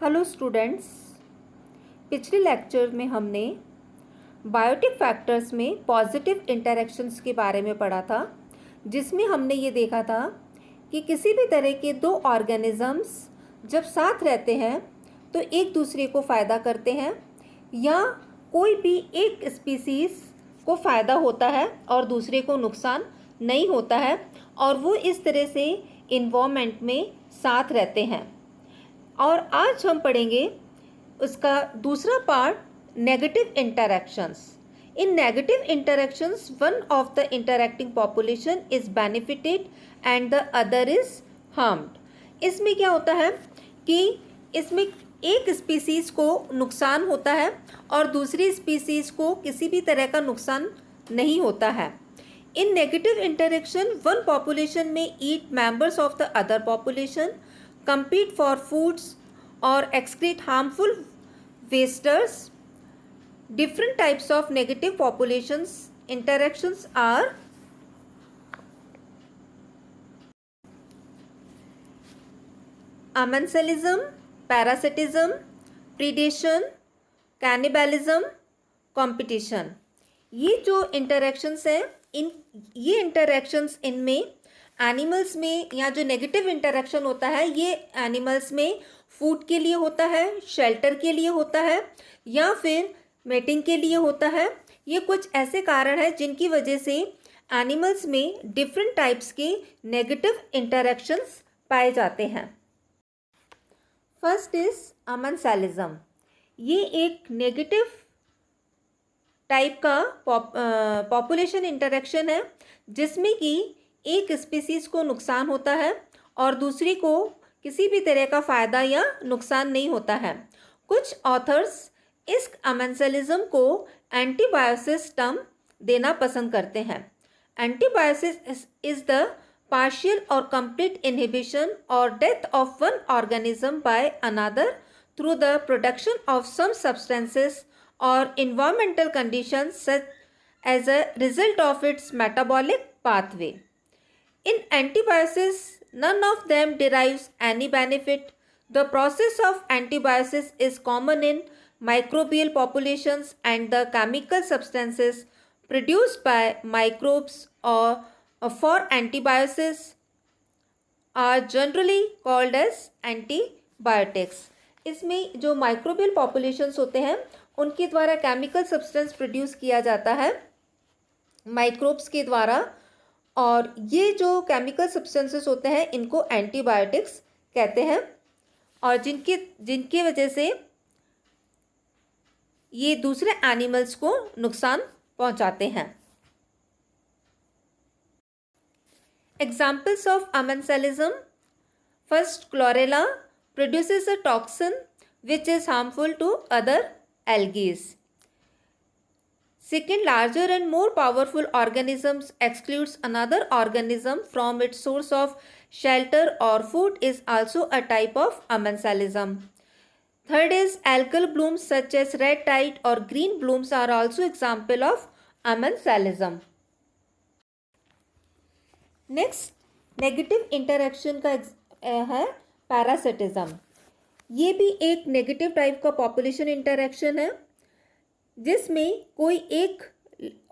Hello students, पिछले lecture में हमने बायोटिक फैक्टर्स में पॉजिटिव इंटरैक्शंस के बारे में पढ़ा था, जिसमें हमने ये देखा था कि किसी भी तरह के दो ऑर्गेनिजम्स जब साथ रहते हैं तो एक दूसरे को फ़ायदा करते हैं या कोई भी एक स्पीसीज़ को फ़ायदा होता है और दूसरे को नुकसान नहीं होता है और वो इस तरह से इन्वायरमेंट में साथ रहते हैं। और आज हम पढ़ेंगे उसका दूसरा part, negative interactions. In negative interactions one of the interacting population is benefited and the other is harmed. इसमें क्या होता है कि इसमें एक स्पीसीज़ को नुकसान होता है और दूसरी स्पीसीज़ को किसी भी तरह का नुकसान नहीं होता है। In negative interaction one population में eat members of the other population, compete for foods or excrete harmful wasters. Different types of negative populations interactions are amensalism, parasitism, predation, cannibalism, competition. ये जो इंटरैक्शंस हैं, ये interactions इनमें animals में या जो negative interaction होता है ये एनिमल्स में फूड के लिए होता है, शेल्टर के लिए होता है या फिर मेटिंग के लिए होता है। ये कुछ ऐसे कारण हैं जिनकी वजह से एनिमल्स में डिफरेंट टाइप्स के नेगेटिव इंटरैक्शंस पाए जाते हैं। First is amensalism. ये एक नेगेटिव टाइप का पॉपुलेशन इंटरैक्शन है जिसमें कि एक स्पीसीज़ को नुकसान होता है और दूसरी को किसी भी तरह का फ़ायदा या नुकसान नहीं होता है। कुछ ऑथर्स इस अमेंसालिज्म को एंटीबायोसिस टर्म देना पसंद करते हैं। Antibiosis is the partial or complete inhibition or death of one organism by another through the production of some substances or environmental conditions such as a result of its metabolic pathway. In antibiosis, none of them derives any benefit. The process of antibiosis is common in microbial populations and the chemical substances produced by microbes or for antibiosis are generally called as antibiotics. इसमें जो microbial populations होते हैं उनके द्वारा chemical substance produce किया जाता है microbes के द्वारा, और ये जो केमिकल सब्सटेंसेस होते हैं इनको एंटीबायोटिक्स कहते हैं और जिनकी वजह से ये दूसरे एनिमल्स को नुकसान पहुंचाते हैं। Examples of amensalism. First, chlorella produces a toxin which is harmful to other algae. Second, larger and more powerful organisms excludes another organism from its source of shelter or food is also a type of amensalism. Third is algal blooms such as red tide or green blooms are also example of amensalism. Next, negative interaction का है parasitism. ये भी एक negative type का population interaction है जिसमें कोई एक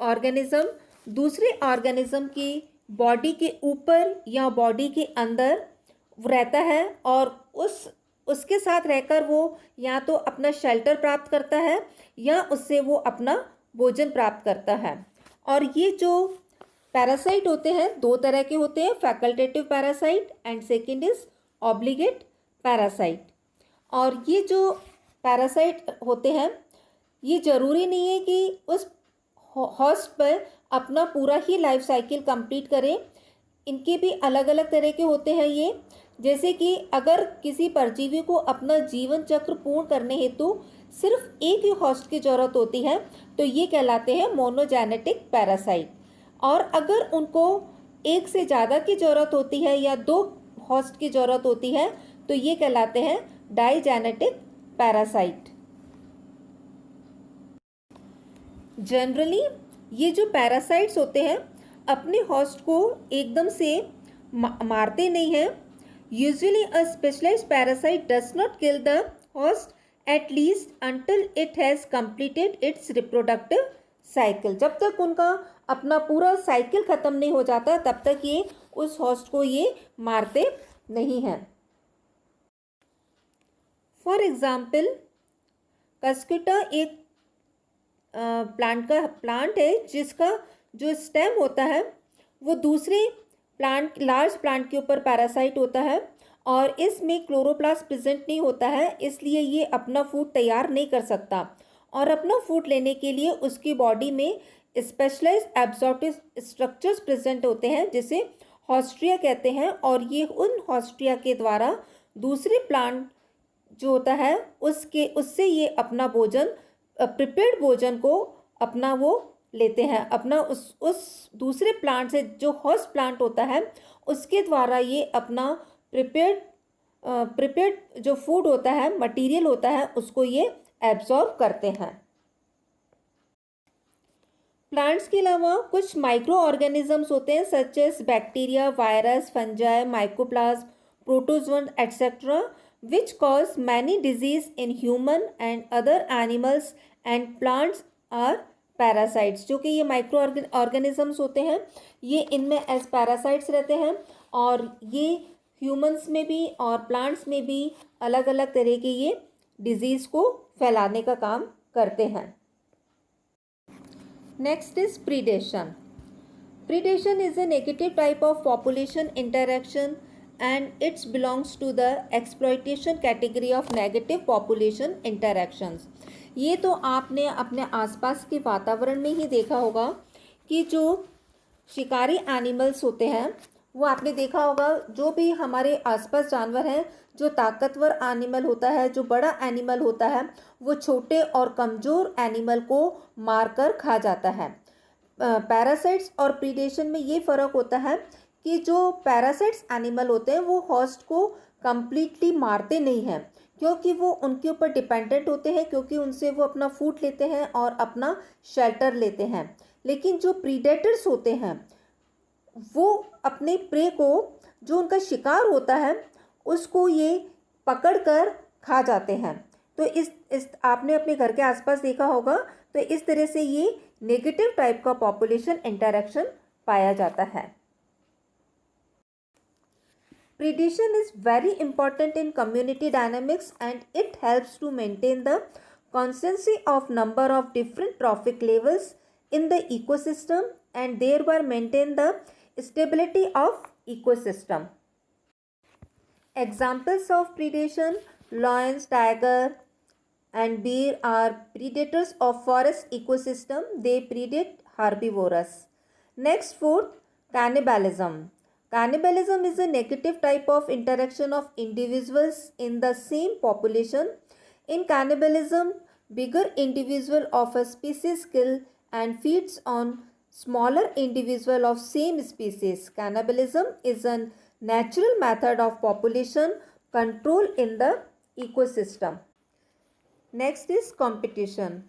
ऑर्गेनिज्म दूसरे ऑर्गेनिज्म की बॉडी के ऊपर या बॉडी के अंदर रहता है और उसके साथ रहकर वो या तो अपना शेल्टर प्राप्त करता है या उससे वो अपना भोजन प्राप्त करता है। और ये जो पैरासाइट होते हैं दो तरह के होते हैं, facultative parasite and second is obligate parasite. और ये जो पैरासाइट होते हैं ये ज़रूरी नहीं है कि उस होस्ट पर अपना पूरा ही लाइफ साइकिल कंप्लीट करें, इनके भी अलग अलग तरह के होते हैं ये। जैसे कि अगर किसी परजीवी को अपना जीवन चक्र पूर्ण करने हेतु सिर्फ एक ही होस्ट की ज़रूरत होती है तो ये कहलाते हैं मोनोजेनेटिक पैरासाइट, और अगर उनको एक से ज़्यादा की ज़रूरत होती है या दो होस्ट की ज़रूरत होती है तो ये कहलाते हैं डाइजेनेटिक पैरासाइट। जनरली ये जो पैरासाइट्स होते हैं अपने होस्ट को एकदम से मारते नहीं हैं, Usually a specialized parasite does not kill the host at least until it has completed its reproductive cycle. जब तक उनका अपना पूरा साइकिल ख़त्म नहीं हो जाता तब तक ये उस होस्ट को ये मारते नहीं हैं. फॉर एग्ज़ाम्पल कस्कुटा एक प्लांट है जिसका जो स्टेम होता है वो दूसरे लार्ज प्लांट के ऊपर पैरासाइट होता है और इसमें क्लोरोप्लास्ट प्रेजेंट नहीं होता है, इसलिए ये अपना फूड तैयार नहीं कर सकता और अपना फूड लेने के लिए उसकी बॉडी में स्पेशलाइज्ड एब्जॉर्प्टिव स्ट्रक्चर्स प्रेजेंट होते हैं जिसे हॉस्ट्रिया कहते हैं और ये उन हॉस्ट्रिया के द्वारा दूसरे प्लांट जो होता है उससे ये अपना भोजन प्रिपेयर्ड भोजन को अपना वो लेते हैं, अपना उस दूसरे प्लांट से जो होस्ट प्लांट होता है उसके द्वारा ये अपना प्रिपेयर्ड जो फूड होता है मटेरियल होता है उसको ये एब्जॉर्ब करते हैं. प्लांट्स के अलावा कुछ माइक्रो ऑर्गेनिजम्स होते हैं such as bacteria, virus, fungi, mycoplasm, protozoan etcetera which cause many disease in human and other animals and plants are parasites. जो कि ये माइक्रो ऑर्गेनिजम्स होते हैं ये इनमें एज पैरासाइट्स रहते हैं और ये ह्यूमंस में भी और प्लांट्स में भी अलग अलग तरह के ये डिजीज़ को फैलाने का काम करते हैं. Next is predation. Predation is a negative type of population interaction and it belongs to the exploitation category of negative population interactions. ये तो आपने अपने आसपास के वातावरण में ही देखा होगा कि जो शिकारी एनिमल्स होते हैं वो आपने देखा होगा जो भी हमारे आसपास जानवर हैं जो ताकतवर एनिमल होता है जो बड़ा एनिमल होता है वो छोटे और कमज़ोर एनिमल को मारकर खा जाता है. पैरासाइट्स और प्रीडेशन में ये फ़र्क होता है कि जो पैरासाइट्स एनिमल होते हैं वो होस्ट को कम्प्लीटली मारते नहीं हैं क्योंकि वो उनके ऊपर डिपेंडेंट होते हैं क्योंकि उनसे वो अपना फूड लेते हैं और अपना शेल्टर लेते हैं. लेकिन जो प्रीडेटर्स होते हैं वो अपने प्रे को जो उनका शिकार होता है उसको ये पकड़कर खा जाते हैं. तो इस आपने अपने घर के आसपास देखा होगा. तो इस तरह से ये नेगेटिव टाइप का पॉपुलेशन इंटरेक्शन पाया जाता है. Predation is very important in community dynamics and it helps to maintain the constancy of number of different trophic levels in the ecosystem and thereby maintain the stability of ecosystem. Examples of predation: lions, tiger and bear are predators of forest ecosystem. They predate herbivorous. Next, fourth, cannibalism. Cannibalism is a negative type of interaction of individuals in the same population. In cannibalism, bigger individual of a species kill and feeds on smaller individual of same species. Cannibalism is a natural method of population control in the ecosystem. Next is competition.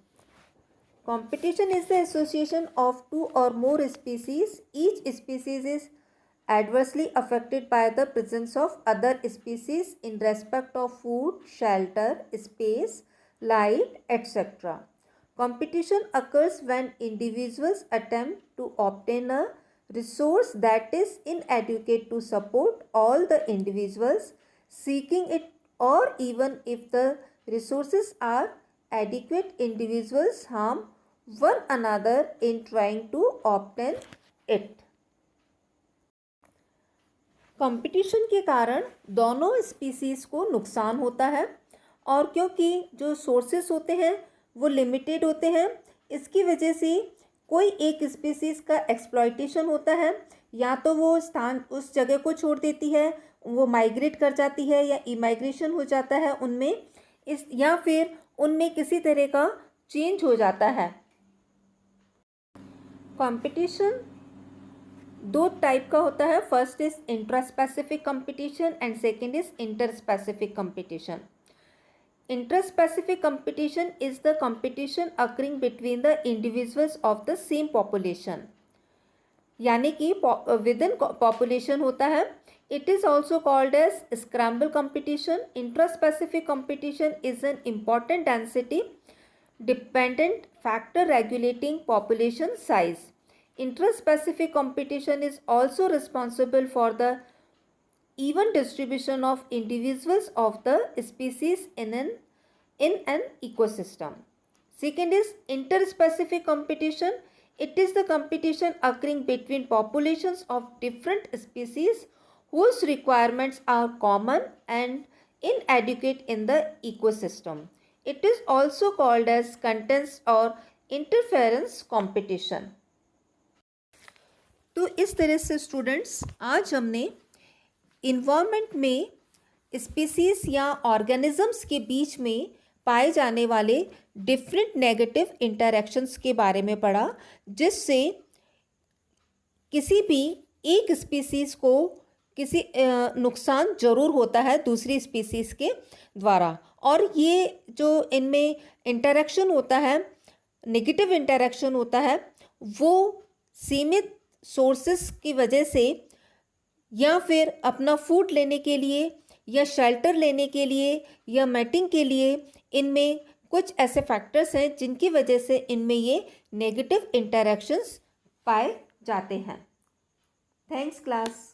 Competition is the association of two or more species. Each species is adversely affected by the presence of other species in respect of food, shelter, space, light, etc. Competition occurs when individuals attempt to obtain a resource that is inadequate to support all the individuals seeking it, or even if the resources are adequate, individuals harm one another in trying to obtain it. Competition के कारण दोनों species को नुकसान होता है और क्योंकि जो सोर्सेस होते हैं वो लिमिटेड होते हैं इसकी वजह से कोई एक स्पीसीज़ का एक्सप्लॉयटेशन होता है. या तो वो स्थान उस जगह को छोड़ देती है, वो माइग्रेट कर जाती है या इमाइग्रेशन हो जाता है उनमें या फिर उनमें किसी तरह का चेंज हो जाता है. कंपटीशन दो टाइप का होता है. First is intraspecific competition and second is interspecific competition. Interspecific competition is the competition occurring between the individuals of the same population. यानी कि विद इन पॉपुलेशन होता है. It is also called as scramble competition. Intraspecific competition is an important density dependent factor regulating population size. Intraspecific competition is also responsible for the even distribution of individuals of the species in an ecosystem. Second is interspecific competition. It is the competition occurring between populations of different species whose requirements are common and inadequate in the ecosystem. It is also called as contest or interference competition. तो इस तरह से students आज हमने environment में species या organisms के बीच में पाए जाने वाले डिफरेंट नेगेटिव इंटरैक्शंस के बारे में पढ़ा, जिससे किसी भी एक स्पीसीज़ को किसी नुकसान ज़रूर होता है दूसरी स्पीसीज़ के द्वारा। और ये जो इनमें इंटरैक्शन होता है, नेगेटिव इंटरैक्शन होता है, वो सीमित सोर्सेस की वजह से या फिर अपना फूड लेने के लिए या शेल्टर लेने के लिए या मैटिंग के लिए, इनमें कुछ ऐसे फैक्टर्स हैं जिनकी वजह से इनमें ये नेगेटिव इंटरैक्शंस पाए जाते हैं। Thanks class.